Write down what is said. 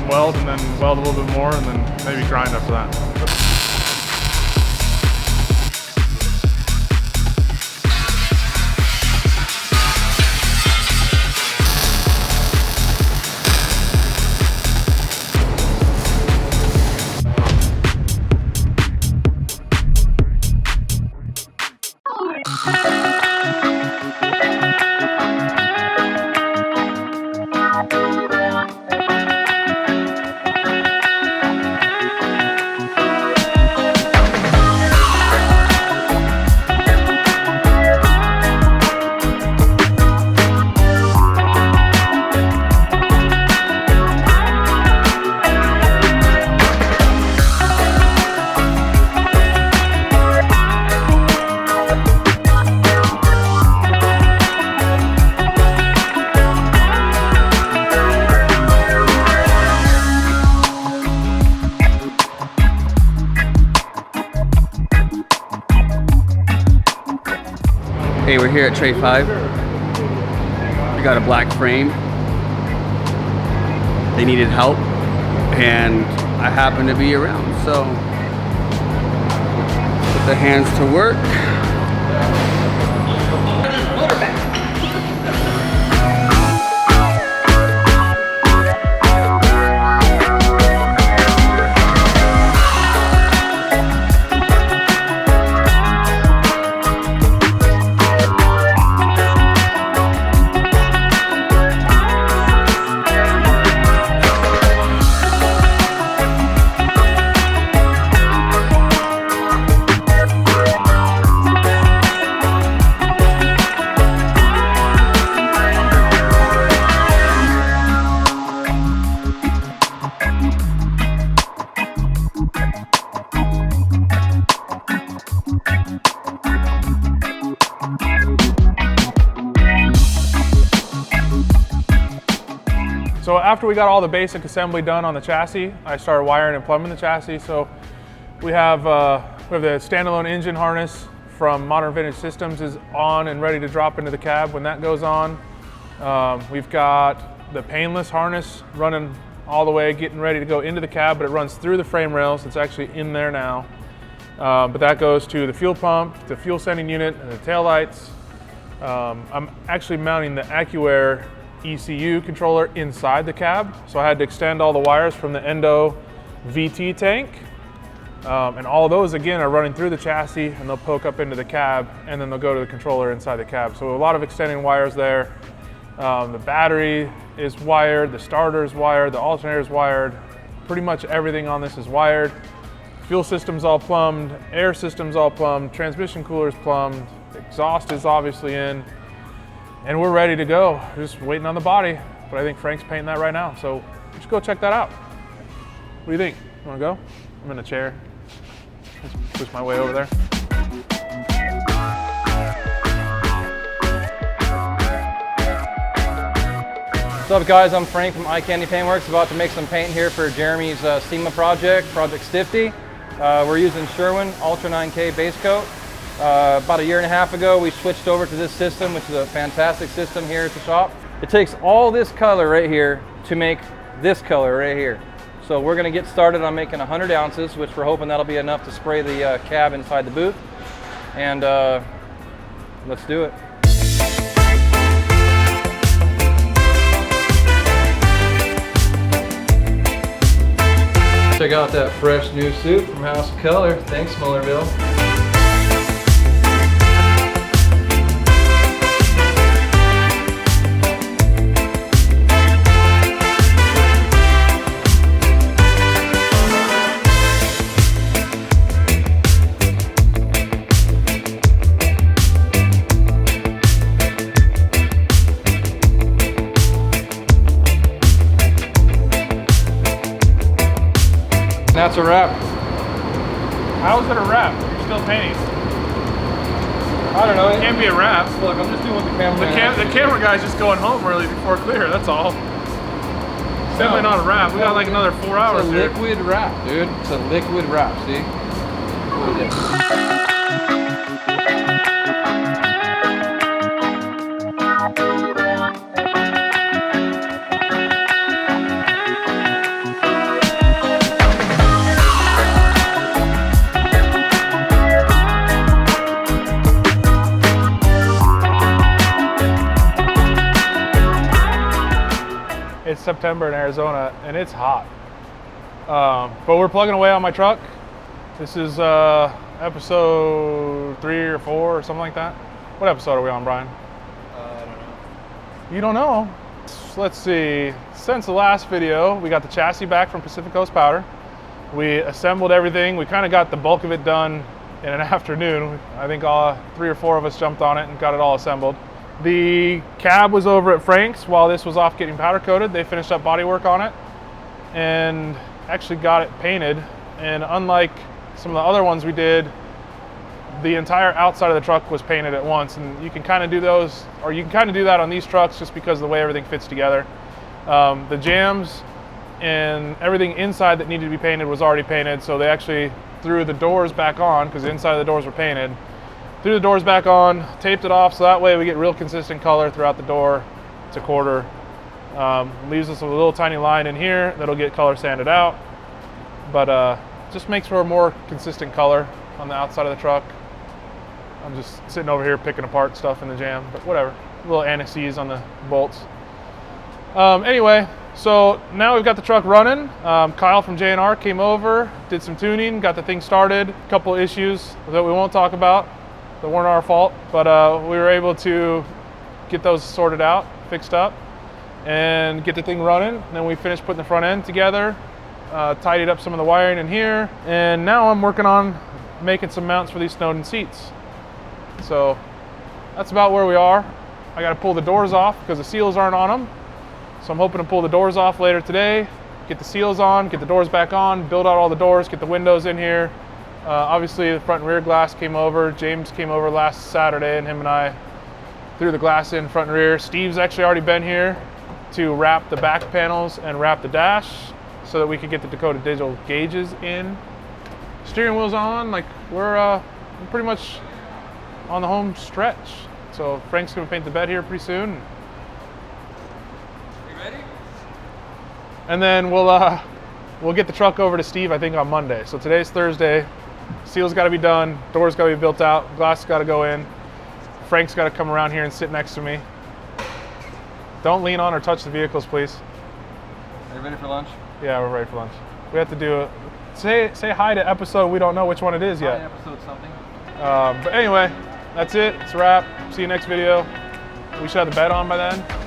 Weld and then weld a little bit more and then maybe grind after that. Hey, we're here at Tray 5. We got a black frame. They needed help, and I happened to be around, so put the hands to work. So after we got all the basic assembly done on the chassis, I started wiring and plumbing the chassis. So we have the standalone engine harness from Modern Vintage Systems is on and ready to drop into the cab when that goes on. We've got the painless harness running all the way, getting ready to go into the cab, but it runs through the frame rails. It's actually in there now. But that goes to the fuel pump, the fuel sending unit, and the taillights. I'm actually mounting the AccuAir ECU controller inside the cab, so I had to extend all the wires from the Endo VT tank, and all of those again are running through the chassis, and they'll poke up into the cab, and then they'll go to the controller inside the cab. So a lot of extending wires there. The battery is wired, the starter is wired, the alternator is wired, pretty much everything on this is wired. Fuel system's all plumbed, air system's all plumbed, transmission cooler's plumbed, the exhaust is obviously in. And we're ready to go. We're just waiting on the body, but I think Frank's painting that right now. So let's go check that out. What do you think? You wanna go? I'm in a chair. Let's push my way over there. What's up guys, I'm Frank from Eye Candy Paintworks, about to make some paint here for Jeremy's Sema project, Project Stifty. We're using Sherwin Ultra 9K base coat. About a year and a half ago, we switched over to this system, which is a fantastic system here at the shop. It takes all this color right here to make this color right here. So we're gonna get started on making 100 ounces, which we're hoping that'll be enough to spray the cab inside the booth. And let's do it. Check out that fresh new suit from House of Color. Thanks, Mullerville. That's a wrap. How is it a wrap? You're still painting. I don't know. It can't be a wrap. Look, I'm just doing what the camera. The camera guy's just going home early before clear. That's all. It's definitely not a wrap. We got like another 4 hours It's a here. liquid wrap, dude. It's a liquid wrap. See? Look at this. It's September in Arizona and it's hot. But we're plugging away on my truck. This is episode 3 or 4 or something like that. What episode are we on, Brian? I don't know. You don't know? Let's see. Since the last video, we got the chassis back from Pacific Coast Powder. We assembled everything. We kind of got the bulk of it done in an afternoon. I think 3 or 4 of us jumped on it and got it all assembled. The cab was over at Frank's while this was off getting powder coated. They finished up body work on it and actually got it painted. And unlike some of the other ones we did, the entire outside of the truck was painted at once. And you can kind of do those, or you can kind of do that on these trucks just because of the way everything fits together. The jams and everything inside that needed to be painted was already painted. So they actually threw the doors back on because the inside of the doors were painted. Threw the doors back on, taped it off, so that way we get real consistent color throughout the door to quarter. Leaves us with a little tiny line in here that'll get color sanded out, but just makes for a more consistent color on the outside of the truck. I'm just sitting over here picking apart stuff in the jam, but whatever. A little anti-seize on the bolts. Anyway, so now we've got the truck running. Kyle from J&R came over, did some tuning, got the thing started. A couple issues that we won't talk about that weren't our fault, but we were able to get those sorted out, fixed up, and get the thing running. And then we finished putting the front end together, tidied up some of the wiring in here, and now I'm working on making some mounts for these Snowden seats. So that's about where we are. I got to pull the doors off because the seals aren't on them. So I'm hoping to pull the doors off later today, get the seals on, get the doors back on, build out all the doors, get the windows in here. Obviously the front and rear glass came over. James came over last Saturday and him and I threw the glass in front and rear. Steve's actually already been here to wrap the back panels and wrap the dash so that we could get the Dakota digital gauges in. Steering wheel's on, like we're pretty much on the home stretch. So Frank's gonna paint the bed here pretty soon. You ready? And then we'll get the truck over to Steve, I think, on Monday. So today's Thursday. Seals got to be done. Doors got to be built out. Glass got to go in. Frank's got to come around here and sit next to me. Don't lean on or touch the vehicles, please. Are you ready for lunch? Yeah, we're ready for lunch. We have to do it. Say hi to episode. We don't know which one it is yet. Hi, episode something. But anyway, that's it. It's a wrap. See you next video. We should have the bed on by then.